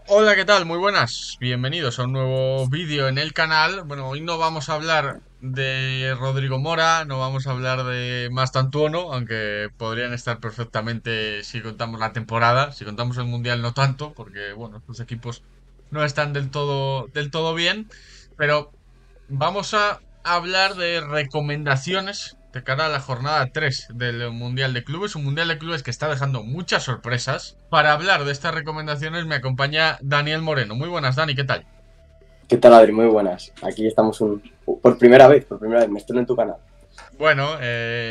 Hola, ¿qué tal? Muy buenas. Bienvenidos a un nuevo vídeo en el canal. Bueno, hoy no vamos a hablar de Rodrigo Mora, no vamos a hablar de Mastantuono, aunque podrían estar perfectamente si contamos la temporada, si contamos el Mundial no tanto, porque bueno, los equipos no están del todo bien, pero vamos a hablar de recomendaciones de cara a la jornada 3 del Mundial de Clubes, un Mundial de Clubes que está dejando muchas sorpresas. Para hablar de estas recomendaciones me acompaña Daniel Moreno. Muy buenas, Dani, ¿qué tal? ¿Qué tal, Adri? Muy buenas. Aquí estamos por primera vez, me estreno en tu canal. Bueno,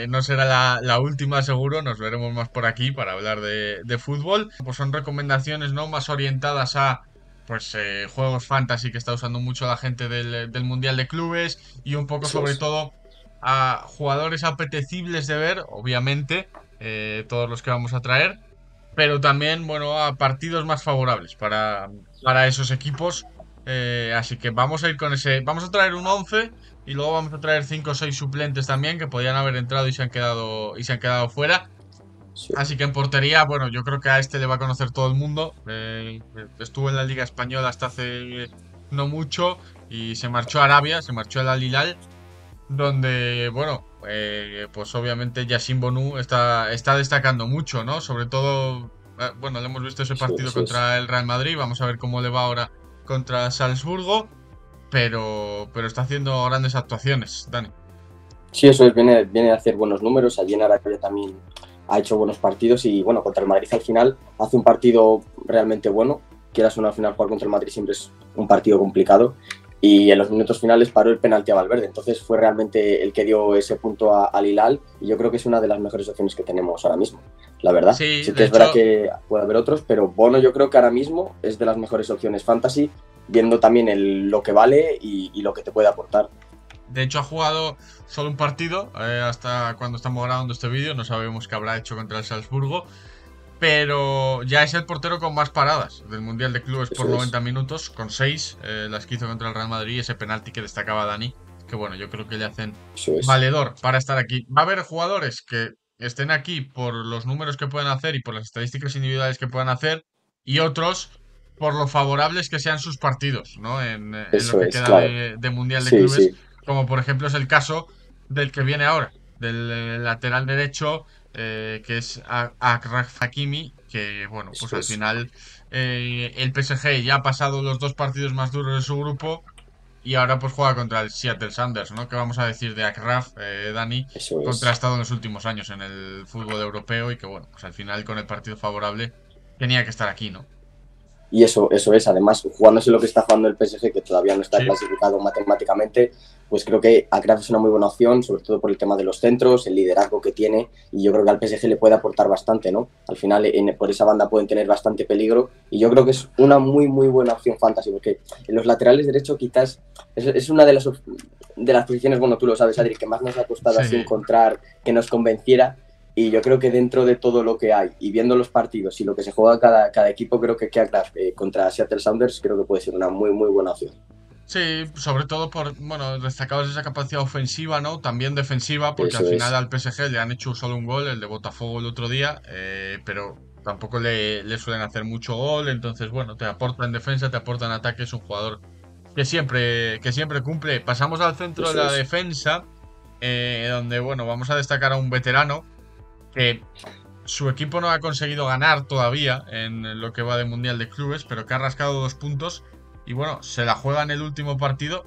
no será la última seguro, nos veremos más por aquí para hablar de fútbol. Pues son recomendaciones, ¿no? Más orientadas a pues juegos fantasy que está usando mucho la gente del Mundial de Clubes y un poco Eso sobre es. todo a jugadores apetecibles de ver, obviamente, todos los que vamos a traer, pero también, bueno, a partidos más favorables para esos equipos. Así que vamos a ir con ese, vamos a traer un 11 y luego vamos a traer 5 o 6 suplentes también que podían haber entrado y se han quedado fuera. Sí. Así que en portería, bueno, yo creo que a este le va a conocer todo el mundo. Estuvo en la Liga Española hasta hace no mucho y se marchó a Arabia, se marchó al Al Hilal, donde, bueno, pues obviamente Yacine Bonu está destacando mucho, ¿no? Sobre todo, bueno, le hemos visto ese Sí, partido eso es. contra el Real Madrid, vamos a ver cómo le va ahora contra Salzburgo, pero está haciendo grandes actuaciones, Dani. Sí, eso es. Viene a hacer buenos números. Allí en Arabia también ha hecho buenos partidos y, bueno, contra el Madrid al final hace un partido realmente bueno. Quieras o no, al final jugar contra el Madrid siempre es un partido complicado. Y en los minutos finales paró el penalti a Valverde. Entonces fue realmente el que dio ese punto al Hilal y yo creo que es una de las mejores opciones que tenemos ahora mismo, la verdad. Sí, Sí de que es verdad hecho, que puede haber otros, pero Bono yo creo que ahora mismo es de las mejores opciones fantasy, viendo también lo que vale y lo que te puede aportar. ha jugado solo un partido, hasta cuando estamos grabando este vídeo, no sabemos qué habrá hecho contra el Salzburgo, pero ya es el portero con más paradas del Mundial de Clubes por Eso es, 90 minutos, con 6, las que hizo contra el Real Madrid, ese penalti que destacaba Dani, que bueno, yo creo que le hacen eso es. valedor para estar aquí. Va a haber jugadores que estén aquí por los números que pueden hacer y por las estadísticas individuales que puedan hacer, y otros por lo favorables que sean sus partidos, ¿no? En lo Eso que es, queda claro. de Mundial de Sí, Clubes, sí, como por ejemplo es el caso del que viene ahora, del lateral derecho, que es Achraf Hakimi, que bueno, pues eso al es. final el PSG ya ha pasado los dos partidos más duros de su grupo y ahora pues juega contra el Seattle Sounders, ¿no? ¿Qué vamos a decir de Achraf, Dani? Eso es. Contrastado en los últimos años en el fútbol europeo y que bueno, pues al final con el partido favorable tenía que estar aquí, ¿no? Y eso es, además, jugándose lo que está jugando el PSG, que todavía no está Sí, clasificado matemáticamente, pues creo que Akraf es una muy buena opción, sobre todo por el tema de los centros, el liderazgo que tiene, y yo creo que al PSG le puede aportar bastante, ¿no? Al final, por esa banda pueden tener bastante peligro, y yo creo que es una muy, muy buena opción fantasy, porque en los laterales derecho quizás es una de las posiciones, bueno, tú lo sabes, Adri, que más nos ha costado así sí. encontrar que nos convenciera, y yo creo que dentro de todo lo que hay y viendo los partidos y lo que se juega cada equipo, creo que Keacraft contra Seattle Sounders creo que puede ser una muy, muy buena opción. Sí, sobre todo por, bueno, destacabas esa capacidad ofensiva, ¿no? También defensiva, porque al Eso final es, al PSG le han hecho solo un gol, el de Botafogo el otro día, pero tampoco le suelen hacer mucho gol, entonces, bueno, te aporta en defensa, te aporta en ataque, es un jugador que siempre cumple. Pasamos al centro de eso la es. defensa, donde, bueno, vamos a destacar a un veterano que su equipo no ha conseguido ganar todavía en lo que va de Mundial de Clubes, pero que ha rascado 2 puntos y, bueno, se la juega en el último partido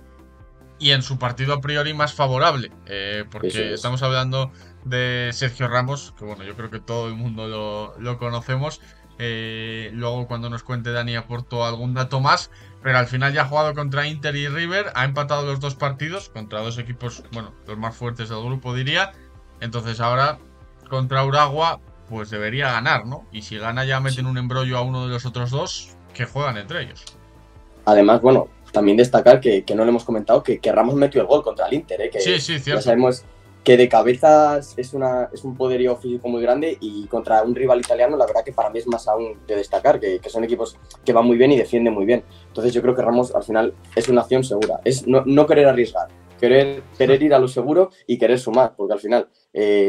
y en su partido a priori más favorable, Eso porque es. estamos hablando de Sergio Ramos, que bueno, yo creo que todo el mundo lo conocemos. Luego cuando nos cuente Dani aporto algún dato más, pero al final ya ha jugado contra Inter y River, ha empatado los dos partidos contra dos equipos, bueno, los más fuertes del grupo diría. Entonces ahora contra Uragua pues debería ganar, ¿no? Y si gana ya meten Sí. un embrollo a uno de los otros dos que juegan entre ellos. Además, bueno, también destacar que no le hemos comentado que Ramos metió el gol contra el Inter, Sí, que sí, ya cierto. sabemos que de cabezas es un poderío físico muy grande y contra un rival italiano la verdad que para mí es más aún de destacar, que son equipos que van muy bien y defienden muy bien. Entonces yo creo que Ramos al final es una acción segura, es no querer arriesgar. querer ir a lo seguro y querer sumar, porque al final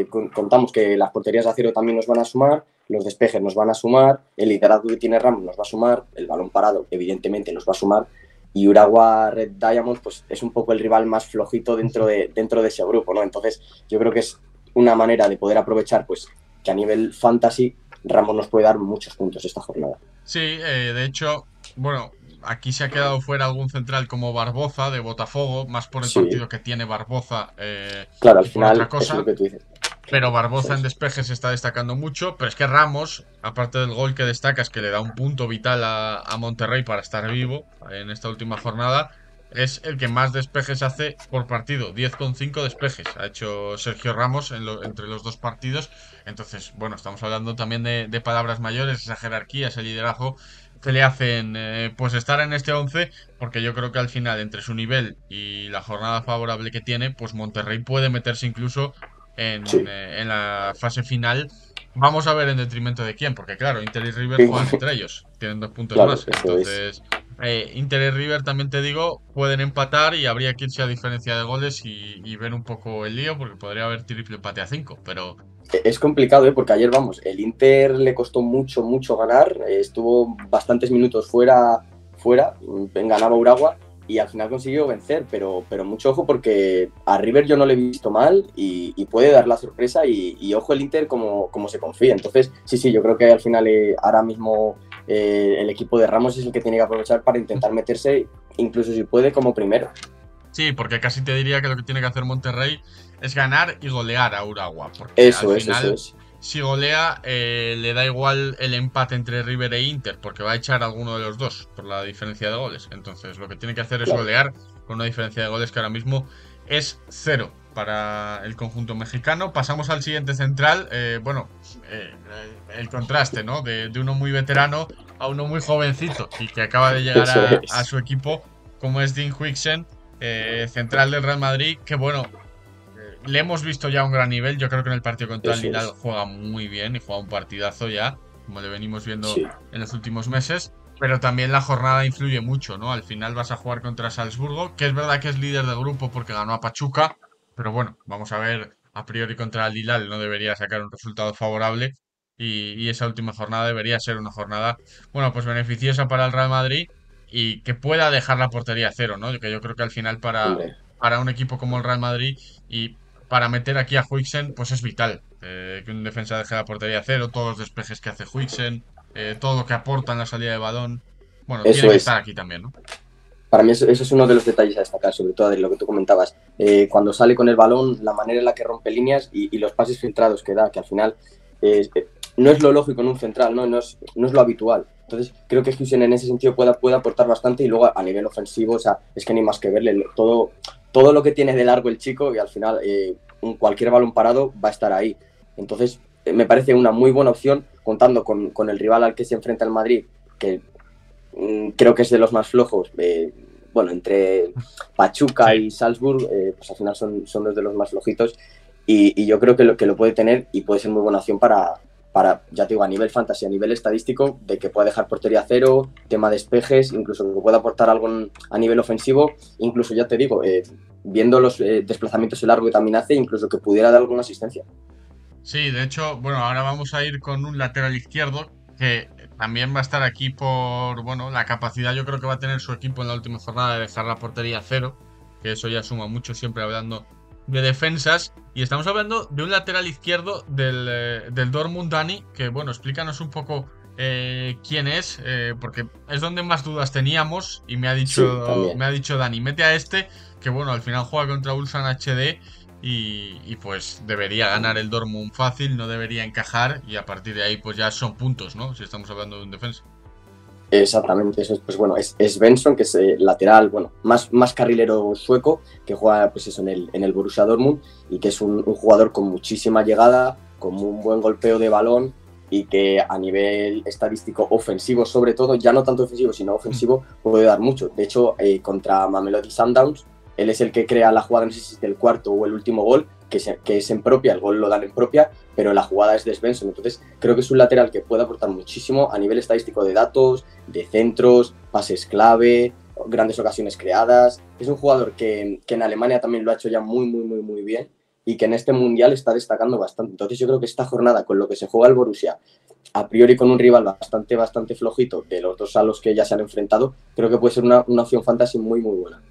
contamos que las porterías de acero también nos van a sumar, los despejes nos van a sumar, el liderazgo que tiene Ramos nos va a sumar, el balón parado evidentemente nos va a sumar, y Urawa Red Diamonds pues es un poco el rival más flojito dentro de ese grupo, ¿no? Entonces yo creo que es una manera de poder aprovechar pues que a nivel fantasy Ramos nos puede dar muchos puntos esta jornada. Sí, de hecho, bueno, aquí se ha quedado fuera algún central como Barboza de Botafogo, más por el Sí, partido que tiene Barboza claro, al que por otra final es lo cosa. que tú dices. Pero Claro, eso Barboza en es. despeje se está destacando mucho. Pero es que Ramos, aparte del gol que destacas, que le da un punto vital a Monterrey para estar vivo en esta última jornada, es el que más despejes hace por partido. 10,5 despejes ha hecho Sergio Ramos entre los dos partidos. Entonces, bueno, estamos hablando también de palabras mayores, esa jerarquía, ese liderazgo que le hacen pues estar en este 11, porque yo creo que al final, entre su nivel y la jornada favorable que tiene, pues Monterrey puede meterse incluso Sí. en la fase final. Vamos a ver en detrimento de quién, porque claro, Inter y River Sí, juegan entre ellos, tienen 2 puntos claro, más. eso es. Entonces, Inter y River también te digo, pueden empatar y habría que irse a diferencia de goles y ver un poco el lío, porque podría haber triple empate a 5, pero Es complicado, ¿eh? Porque ayer, vamos, el Inter le costó mucho, mucho ganar, estuvo bastantes minutos fuera, ganaba Urawa y al final consiguió vencer, pero mucho ojo porque a River yo no le he visto mal y puede dar la sorpresa y ojo el Inter como se confía. Entonces, sí, yo creo que al final ahora mismo el equipo de Ramos es el que tiene que aprovechar para intentar meterse, incluso si puede, como primero. sí, porque casi te diría que lo que tiene que hacer Monterrey es ganar y golear a Urawa, porque al Eso final, es, si golea, le da igual el empate entre River e Inter, porque va a echar a alguno de los dos por la diferencia de goles. Entonces, lo que tiene que hacer es claro. golear con una diferencia de goles que ahora mismo es 0 para el conjunto mexicano. Pasamos al siguiente central. Bueno, el contraste, ¿no? De uno muy veterano a uno muy jovencito y que acaba de llegar Eso a es. su equipo, como es Dean Huijsen, central del Real Madrid, que bueno, le hemos visto ya a un gran nivel. Yo creo que en el partido contra el Eso Hilal es. juega muy bien y juega un partidazo ya, como le venimos viendo Sí. en los últimos meses. Pero también la jornada influye mucho, ¿no? Al final vas a jugar contra Salzburgo, que es verdad que es líder del grupo porque ganó a Pachuca, pero bueno, vamos a ver, a priori contra el Hilal no debería sacar un resultado favorable y esa última jornada debería ser una jornada, bueno, pues beneficiosa para el Real Madrid y que pueda dejar la portería a cero, ¿no? Que yo creo que al final Hombre, para un equipo como el Real Madrid y para meter aquí a Huijsen, pues es vital que un defensa deje la portería a cero, todos los despejes que hace Huijsen, todo lo que aporta en la salida de balón. Bueno, tiene eso que es. estar aquí también, ¿no? Para mí eso es uno de los detalles a destacar, sobre todo de lo que tú comentabas. Cuando sale con el balón, la manera en la que rompe líneas y los pases filtrados que da, que al final no es lo lógico en un central, no es lo habitual. Entonces, creo que Huijsen en ese sentido puede aportar bastante y luego a nivel ofensivo, o sea, es que ni más que verle todo lo que tiene de largo el chico y al final cualquier balón parado va a estar ahí. Entonces, me parece una muy buena opción contando con el rival al que se enfrenta el Madrid, que creo que es de los más flojos. Bueno, entre Pachuca Sí. y Salzburg, pues al final son dos de los más flojitos. Y yo creo que lo puede tener y puede ser muy buena opción ya te digo, a nivel fantasy, a nivel estadístico, de que pueda dejar portería cero, tema de despejes, incluso que pueda aportar algo a nivel ofensivo, incluso ya te digo, viendo los desplazamientos largos que también hace, incluso que pudiera dar alguna asistencia. Sí, de hecho, bueno, ahora vamos a ir con un lateral izquierdo que también va a estar aquí por, bueno, la capacidad yo creo que va a tener su equipo en la última jornada de dejar la portería a cero, que eso ya suma mucho siempre hablando de defensas. Y estamos hablando de un lateral izquierdo del Dortmund, Dani, que bueno, explícanos un poco quién es, porque es donde más dudas teníamos y Sí, me también. ha dicho Dani, mete a este, que bueno, al final juega contra Ulsan HD y pues debería ganar el Dortmund fácil, no debería encajar y a partir de ahí pues ya son puntos, ¿no? Si estamos hablando de un defensa. Exactamente, eso es, pues bueno, es Benson, que es lateral, bueno, más carrilero sueco, que juega pues eso en el Borussia Dortmund y que es un jugador con muchísima llegada, con un buen golpeo de balón y que a nivel estadístico ofensivo, sobre todo, ya no tanto ofensivo, sino Mm. ofensivo, puede dar mucho. De hecho, contra Mamelodi Sundowns, él es el que crea la jugada, no sé si es del cuarto o el último gol, que es en propia, el gol lo dan en propia, pero la jugada es de Svensson. Entonces, creo que es un lateral que puede aportar muchísimo a nivel estadístico de datos, de centros, pases clave, grandes ocasiones creadas. Es un jugador que en Alemania también lo ha hecho ya muy bien y que en este Mundial está destacando bastante. Entonces yo creo que esta jornada, con lo que se juega el Borussia, a priori con un rival bastante flojito de los dos a los que ya se han enfrentado, creo que puede ser una opción fantasy muy buena.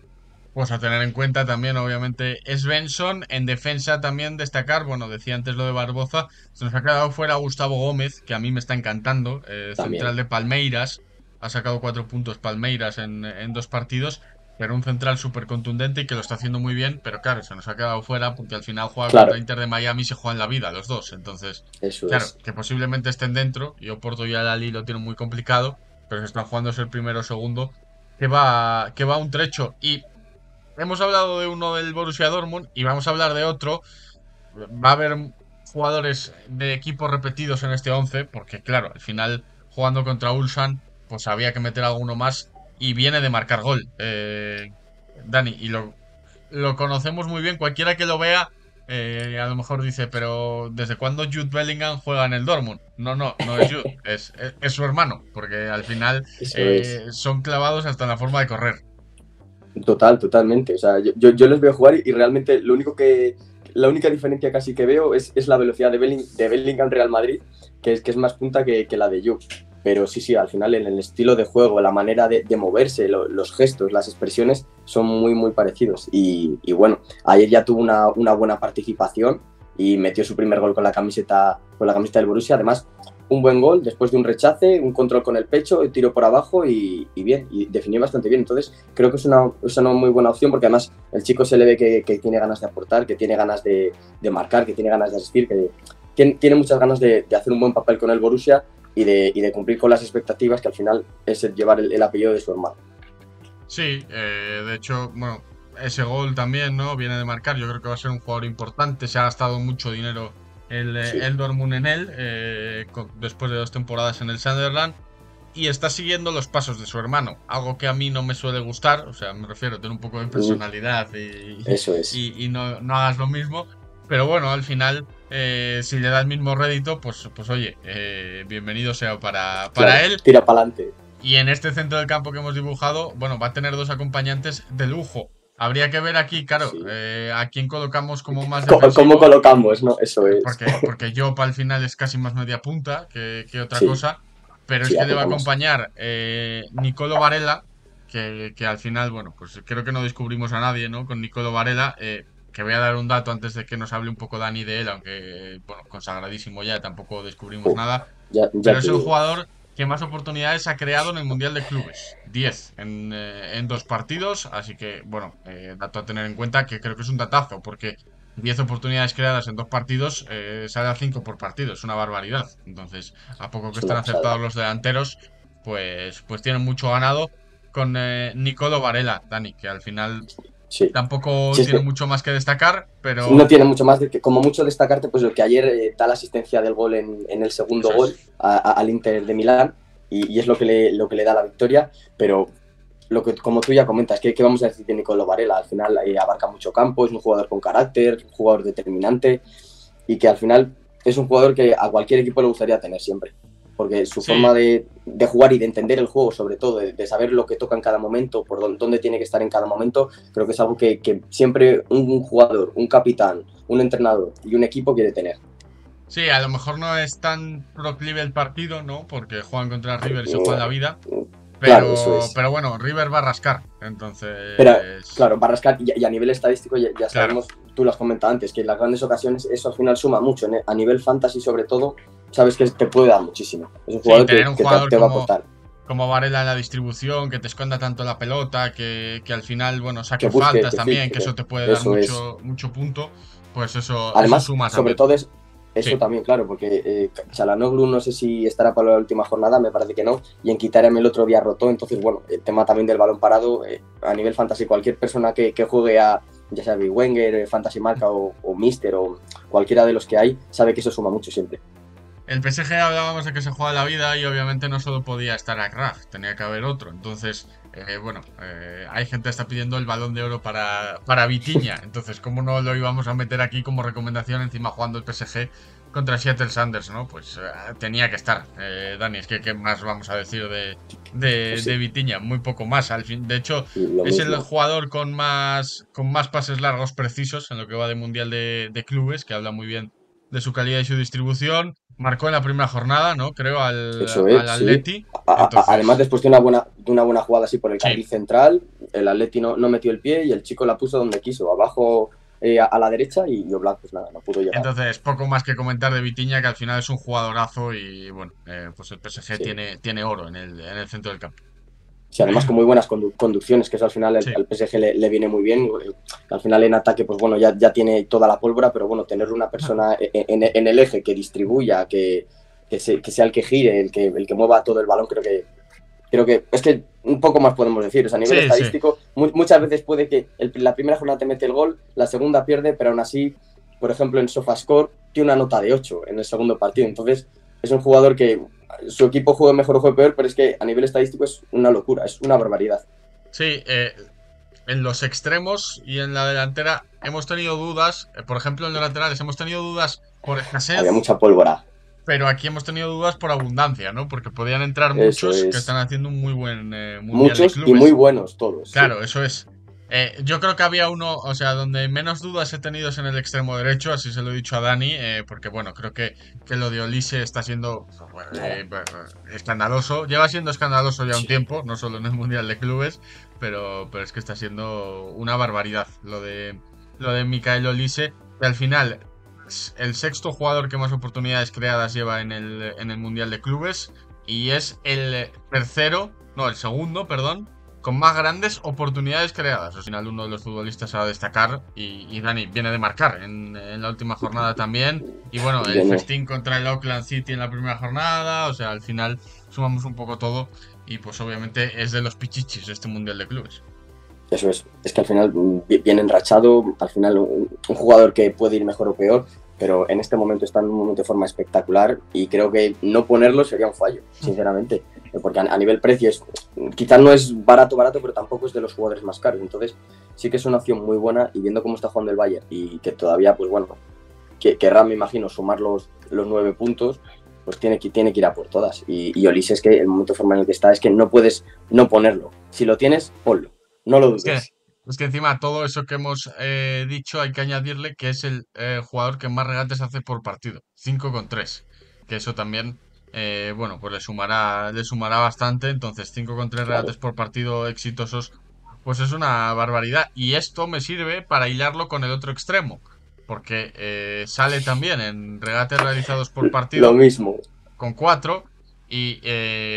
Pues a tener en cuenta también, obviamente, Svensson. En defensa también destacar, bueno, decía antes lo de Barboza, se nos ha quedado fuera Gustavo Gómez, que a mí me está encantando, También, central de Palmeiras, ha sacado 4 puntos Palmeiras en 2 partidos, pero un central súper contundente y que lo está haciendo muy bien, pero claro, se nos ha quedado fuera porque al final juega contra claro, Inter de Miami y se juegan la vida los dos, entonces, eso claro, es. que posiblemente estén dentro, y Oporto y Alali lo tienen muy complicado, pero se están jugando el primero o segundo, que va un trecho. Y hemos hablado de uno del Borussia Dortmund y vamos a hablar de otro. Va a haber jugadores de equipos repetidos en este 11 porque claro, al final jugando contra Ulsan, pues había que meter alguno más y viene de marcar gol. Dani, y lo conocemos muy bien, cualquiera que lo vea, a lo mejor dice, pero ¿desde cuándo Jude Bellingham juega en el Dortmund? No es Jude, es su hermano, porque al final Eso es. son clavados hasta en la forma de correr. Totalmente. O sea, yo los veo jugar y realmente la única diferencia casi que veo es la velocidad de Bellingham Real Madrid, que es más punta que la de Juve. Pero sí, al final en el estilo de juego, la manera de moverse, los gestos, las expresiones son muy parecidos. Y bueno, ayer ya tuvo una buena participación y metió su primer gol con la camiseta del Borussia. Además, un buen gol después de un rechace, un control con el pecho, el tiro por abajo y bien, y definió bastante bien. Entonces creo que es una muy buena opción porque además el chico se le ve que tiene ganas de aportar, que tiene ganas de marcar, que tiene ganas de asistir, que tiene muchas ganas de hacer un buen papel con el Borussia y de cumplir con las expectativas, que al final es el llevar el apellido de su hermano. Sí, de hecho, bueno, ese gol también, ¿no? Viene de marcar. Yo creo que va a ser un jugador importante. Se ha gastado mucho dinero Sí, el Dortmund en él, después de 2 temporadas en el Sunderland. Y está siguiendo los pasos de su hermano, algo que a mí no me suele gustar. O sea, me refiero a tener un poco de personalidad eso es. y no hagas lo mismo. Pero bueno, al final, si le da el mismo rédito, pues oye, bienvenido sea para Claro, él. tira para adelante. Y en este centro del campo que hemos dibujado, bueno, va a tener 2 acompañantes de lujo. Habría que ver aquí, claro, Sí. a quién colocamos como más ¿Cómo defensivo, colocamos? ¿No? Eso es. porque Job al final es casi más media punta que otra Sí, cosa, pero es sí, que le va a aporta más. acompañar Nicolo Varela, que al final, bueno, pues creo que no descubrimos a nadie, ¿no? Con Nicolo Varela, que voy a dar un dato antes de que nos hable un poco Dani de él, aunque, bueno, consagradísimo ya, tampoco descubrimos Uf, nada, ya pero te es el digo. jugador que más oportunidades ha creado en el Mundial de Clubes. 10 en 2 partidos. Así que, bueno, dato a tener en cuenta que creo que es un datazo, porque 10 oportunidades creadas en 2 partidos sale a 5 por partido. Es una barbaridad. Entonces, a poco que Es una están pasada. acertados los delanteros, pues tienen mucho ganado con Nicolo Varela, Dani, que al final Sí. tampoco Sí, es tiene que mucho más que destacar, no pero tiene mucho más de que, como mucho destacarte, pues lo que ayer da la asistencia del gol en el segundo eso gol es. al Inter de Milán y es lo que le da la victoria, pero como tú ya comentas, ¿qué vamos a decir de Nicolo Varela? Al final abarca mucho campo, es un jugador con carácter, un jugador determinante y que al final es un jugador que a cualquier equipo le gustaría tener siempre. Porque su forma Sí, de jugar y de entender el juego, sobre todo, de saber lo que toca en cada momento, por dónde tiene que estar en cada momento, creo que es algo que siempre un jugador, un capitán, un entrenador y un equipo quiere tener. sí, a lo mejor no es tan proclive el partido, ¿no? Porque juegan contra River y se juegan la vida. Claro, eso Pero, es. pero bueno, River va a rascar. Pero Entonces, claro, Barrascar, y a nivel estadístico ya claro. sabemos, tú lo has comentado antes, que en las grandes ocasiones eso al final suma mucho. A nivel fantasy, sobre todo, sabes que te puede dar muchísimo. Es un Sí, jugador tener que, un que te, jugador te va a aportar, como Varela en la distribución, que te esconda tanto la pelota, que al final, bueno, que saque busque, faltas que también, que filtre. eso te puede dar Eso es. mucho punto. Pues eso Además, suma sobre también. todo eso Sí. también, claro, porque Çalhanoğlu no sé si estará para la última jornada, me parece que no, y en Mkhitaryan el otro día rotó, entonces bueno, el tema también del balón parado, a nivel fantasy, cualquier persona que juegue ya sea Big Wenger, Fantasy Marca o Mister o cualquiera de los que hay, sabe que eso suma mucho siempre. El PSG hablábamos de que se juega la vida y obviamente no solo podía estar Akraf, tenía que haber otro. Entonces, bueno, hay gente que está pidiendo el Balón de Oro para Vitinha. Entonces, ¿cómo no lo íbamos a meter aquí como recomendación encima jugando el PSG? contra Seattle Sanders, ¿no? Pues tenía que estar. Dani, es que ¿qué más vamos a decir Pues de sí, Vitinha? Muy poco más. Al fin, de hecho, lo es el mismo. jugador con más pases largos precisos en lo que va de Mundial de Clubes, que habla muy bien de su calidad y su distribución. Marcó en la primera jornada, ¿no? Creo Eso al es, sí. Atleti. Además, Entonces, después de una buena jugada así por el sí. carril central, el Atleti no metió el pie y el chico la puso donde quiso, abajo a la derecha y Oblak, pues nada, no pudo llegar. Entonces, poco más que comentar de Vitinha, que al final es un jugadorazo y bueno, pues el PSG Sí. tiene oro en el centro del campo. Sí, además con muy buenas conducciones, que eso al final Sí. al PSG le viene muy bien. Al final en ataque, pues bueno, ya tiene toda la pólvora, pero bueno, tener una persona en el eje que distribuya, que sea el que gire, el que mueva todo el balón, creo que es que un poco más podemos decir. O sea, a nivel Sí, sí. estadístico, muchas veces puede que la primera jornada te mete el gol, la segunda pierde, pero aún así, por ejemplo, en SofaScore tiene una nota de 8 en el segundo partido. Entonces, es un jugador que su equipo juegue mejor o juegue peor, pero es que a nivel estadístico es una locura, es una barbaridad. Sí, en los extremos y en la delantera hemos tenido dudas. Por ejemplo, en los laterales hemos tenido dudas por Había escasez, mucha pólvora. pero aquí hemos tenido dudas por abundancia, ¿no? Porque podían entrar Eso muchos que están es. haciendo un muy buen Mundial de Muchos y muy Clubes. buenos todos, sí. Claro, eso es. Yo creo que había uno, o sea, donde menos dudas he tenido es en el extremo derecho, así se lo he dicho a Dani, porque bueno, creo que lo de Olise está siendo bueno, Nada. escandaloso. Lleva siendo escandaloso ya un Sí. tiempo, no solo en el Mundial de Clubes, pero es que está siendo una barbaridad lo de Michael Olise, que al final es el sexto jugador que más oportunidades creadas lleva en el Mundial de Clubes y es el tercero, no, el segundo, perdón, con más grandes oportunidades creadas. Al final, uno de los futbolistas a destacar. Y Dani viene de marcar en la última jornada también. Y bueno, el Viene. festín contra el Auckland City en la primera jornada. O sea, al final sumamos un poco todo. Y pues obviamente es de los pichichis de este Mundial de Clubes. Eso es que al final viene enrachado, al final un jugador que puede ir mejor o peor, pero en este momento está en un momento de forma espectacular y creo que no ponerlo sería un fallo, sinceramente, porque a nivel precio quizás no es barato, pero tampoco es de los jugadores más caros, entonces sí que es una opción muy buena y viendo cómo está jugando el Bayern y que todavía, pues bueno, que querrá, me imagino, sumar los 9 puntos, pues tiene que ir a por todas. Y Olise es que el momento de forma en el que está es que no puedes no ponerlo. Si lo tienes, ponlo. No lo Es que, dudes. es que encima todo eso que hemos dicho hay que añadirle que es el jugador que más regates hace por partido, 5,3. Que eso también, bueno, pues le sumará bastante. Entonces, 5,3 regates Claro. por partido exitosos, pues es una barbaridad. Y esto me sirve para hilarlo con el otro extremo, porque sale también en regates realizados por Lo partido mismo. con 4 y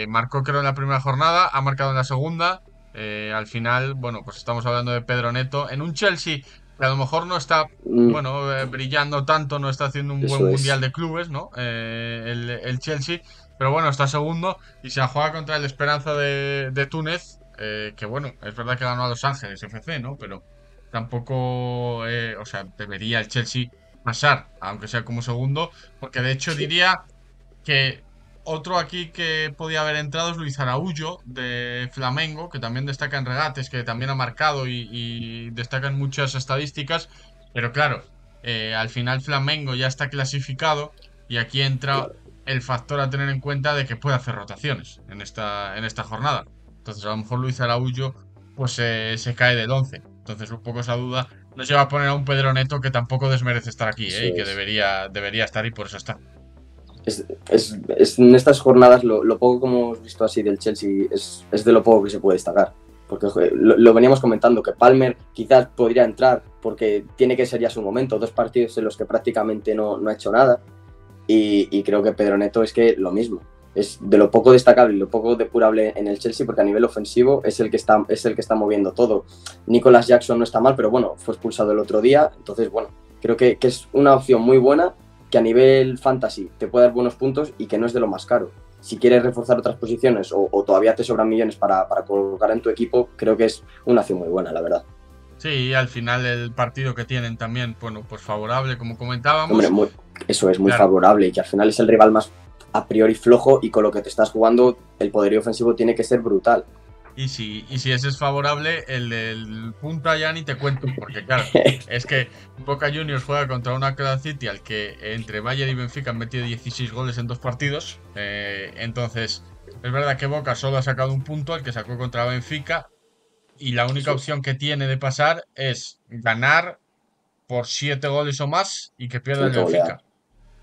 marcó creo en la primera jornada, ha marcado en la segunda. Al final, bueno, pues estamos hablando de Pedro Neto en un Chelsea que a lo mejor no está, bueno, brillando tanto, no está haciendo un buen Eso mundial es. de clubes, ¿no? El Chelsea, pero bueno, está segundo y se juega contra el Esperanza de Túnez, que bueno, es verdad que ganó a Los Ángeles FC, ¿no? Pero tampoco, o sea, debería el Chelsea pasar, aunque sea como segundo, porque de hecho Sí. diría que otro aquí que podía haber entrado es Luis Araújo de Flamengo, que también destaca en regates, que también ha marcado y destaca en muchas estadísticas. Pero claro, al final Flamengo ya está clasificado y aquí entra Claro. el factor a tener en cuenta de que puede hacer rotaciones en esta jornada. Entonces a lo mejor Luis Araújo pues se cae del 11. Entonces un poco esa duda nos lleva a poner a un Pedro Neto que tampoco desmerece estar aquí, Eso y que es. debería estar y por eso está. En estas jornadas lo poco que hemos visto así del Chelsea es de lo poco que se puede destacar. Porque joder, lo veníamos comentando, que Palmer quizás podría entrar porque tiene que ser ya su momento. 2 partidos en los que prácticamente no ha hecho nada. Y creo que Pedro Neto es que lo mismo. Es de lo poco destacable y lo poco depurable en el Chelsea, porque a nivel ofensivo es el que está moviendo todo. Nicolas Jackson no está mal, pero bueno, fue expulsado el otro día. Entonces, bueno, creo que es una opción muy buena que a nivel fantasy te puede dar buenos puntos y que no es de lo más caro. Si quieres reforzar otras posiciones o todavía te sobran millones para colocar en tu equipo, creo que es una opción muy buena, la verdad. Sí, al final el partido que tienen también, bueno, pues favorable, como Hombre, comentábamos. eso es muy Claro, favorable y que al final es el rival más a priori flojo y con lo que te estás jugando el poderío ofensivo tiene que ser brutal. Y si ese es favorable, el del punta ya ni te cuento, porque claro, es que Boca Juniors juega contra un Auckland City al que entre Bayern y Benfica han metido 16 goles en 2 partidos. Entonces, es verdad que Boca solo ha sacado un punto, el que sacó contra Benfica, y la única Eso es, opción que tiene de pasar es ganar por 7 goles o más y que pierda tiene el que golear. Benfica.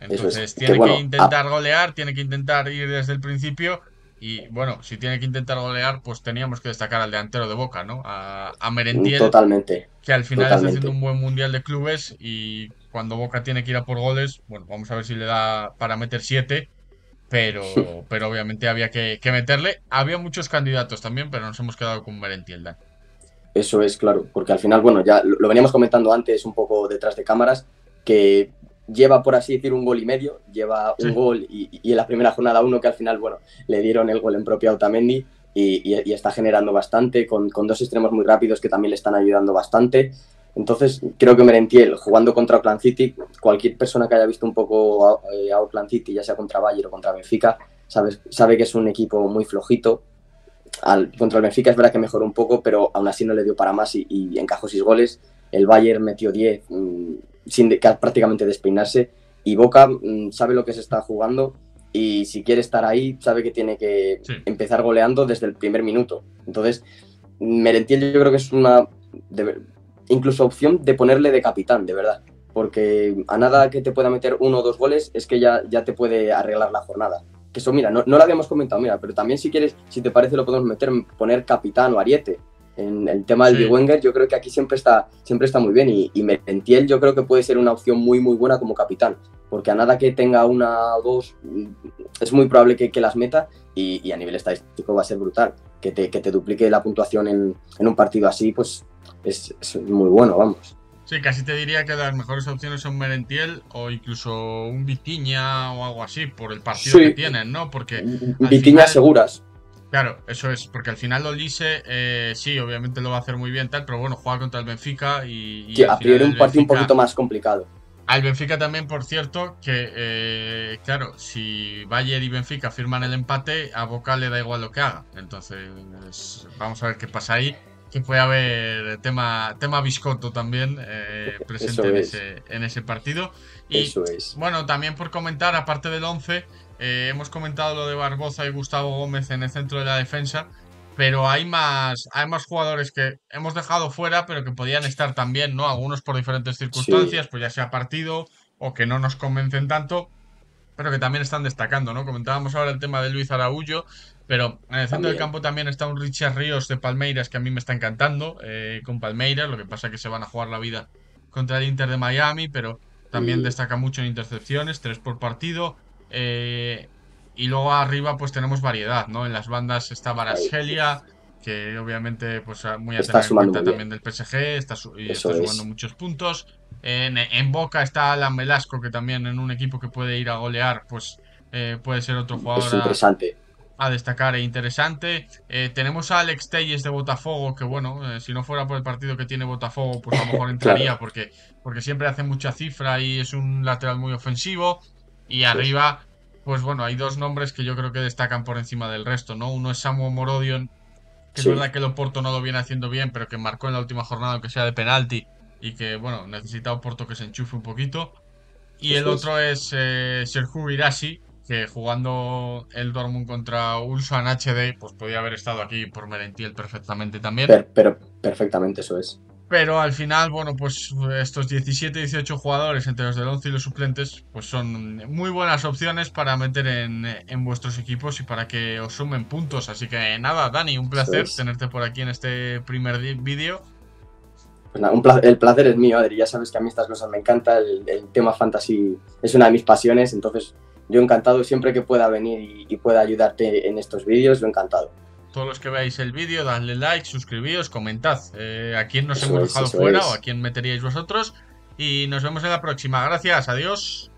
Eso es. Entonces Que tiene que bueno, intentar golear, tiene que intentar ir desde el principio. Y bueno, si tiene que intentar golear, pues teníamos que destacar al delantero de Boca, ¿no? A Merentiel, totalmente, que al final está haciendo totalmente. un buen mundial de clubes. Y cuando Boca tiene que ir a por goles, bueno, vamos a ver si le da para meter 7. Pero obviamente había que meterle. Había muchos candidatos también, pero nos hemos quedado con Merentiel, Dan. Eso es claro, porque al final, bueno, ya lo veníamos comentando antes un poco detrás de cámaras, que lleva, por así decir, un gol y medio, lleva un Sí. gol y en la primera jornada uno que al final, bueno, le dieron el gol en propia Otamendi y está generando bastante, con dos extremos muy rápidos que también le están ayudando bastante. Entonces, creo que Merentiel, jugando contra Auckland City, cualquier persona que haya visto un poco a Auckland City, ya sea contra Bayern o contra Benfica, sabe que es un equipo muy flojito. Contra el Benfica es verdad que mejoró un poco, pero aún así no le dio para más y encajó 6 goles. El Bayern metió 10 sin prácticamente despeinarse. Y Boca sabe lo que se está jugando y si quiere estar ahí, sabe que tiene que Sí. empezar goleando desde el primer minuto. Entonces, Merentiel yo creo que es una incluso opción de ponerle de capitán, de verdad. Porque a nada que te pueda meter 1 o 2 goles es que ya te puede arreglar la jornada. Que eso, mira, no lo habíamos comentado, mira, pero también si quieres, si te parece, lo podemos poner capitán o ariete. En el tema del Sí. Wenger, yo creo que aquí siempre está muy bien y Merentiel yo creo que puede ser una opción muy, muy buena como capitán, porque a nada que tenga 1 o 2, es muy probable que las meta y a nivel estadístico va a ser brutal. Que te duplique la puntuación en un partido así, pues es muy bueno, vamos. Sí, casi te diría que las mejores opciones son Merentiel o incluso un Vitinha o algo así, por el partido que Sí, tienen, ¿no? Porque al Vitinhas final, seguras. claro, eso es, porque al final Olise, sí, obviamente lo va a hacer muy bien, tal, pero bueno, juega contra el Benfica y Sí, al a final priori el un partido un Benfica. poquito más complicado. Al Benfica también, por cierto, que claro, si Bayern y Benfica firman el empate, a Boca le da igual lo que haga. Entonces, vamos a ver qué pasa ahí. Que puede haber tema Biscotto también presente Eso es, en ese partido. Y eso es. bueno, también por comentar, aparte del 11, hemos comentado lo de Barboza y Gustavo Gómez en el centro de la defensa. Pero hay más jugadores que hemos dejado fuera, pero que podían estar también, ¿no? Algunos por diferentes Sí, circunstancias, pues ya sea partido o que no nos convencen tanto, pero que también están destacando, ¿no? Comentábamos ahora el tema de Luis Araújo, pero en el centro del también. campo también está un Richard Ríos de Palmeiras que a mí me está encantando, con Palmeiras, lo que pasa es que se van a jugar la vida contra el Inter de Miami, pero también Y destaca mucho en intercepciones, 3 por partido. eh, y luego arriba pues tenemos variedad, ¿no? En las bandas está ahí, Kvaratskhelia, que obviamente pues muy a está tener en sumando cuenta muy bien. también del PSG, y está Eso sumando es. muchos puntos. En Boca está Alan Velasco, que también en un equipo que puede ir a golear, pues puede ser otro jugador Es a, interesante. a destacar e interesante. Tenemos a Alex Telles de Botafogo, que bueno, si no fuera por el partido que tiene Botafogo, pues a lo mejor Claro, entraría porque siempre hace mucha cifra y es un lateral muy ofensivo. Y eso es. arriba, pues bueno, hay dos nombres que yo creo que destacan por encima del resto, ¿no? Uno es Samu Morodion, que es Sí, verdad que el Oporto no lo viene haciendo bien, pero que marcó en la última jornada, aunque sea de penalti, y que, bueno, necesita Oporto que se enchufe un poquito. Y el eso es. otro es Serhou Irashi, que jugando el Dortmund contra Ulsan HD, pues podía haber estado aquí por Merentiel perfectamente también. Pero perfectamente eso es. Pero al final, bueno, pues estos 17-18 jugadores entre los del 11 y los suplentes, pues son muy buenas opciones para meter en vuestros equipos y para que os sumen puntos. Así que nada, Dani, un Eso placer es. tenerte por aquí en este primer vídeo. Pues nada, el placer es mío, Adri. Ya sabes que a mí estas cosas me encanta. El tema fantasy es una de mis pasiones. Entonces, yo encantado siempre que pueda venir y pueda ayudarte en estos vídeos, yo encantado. Todos los que veáis el vídeo, dadle like, suscribíos, comentad a quién nos Eso hemos es, dejado eso fuera o a es. quién meteríais vosotros. Y nos vemos en la próxima. Gracias, adiós.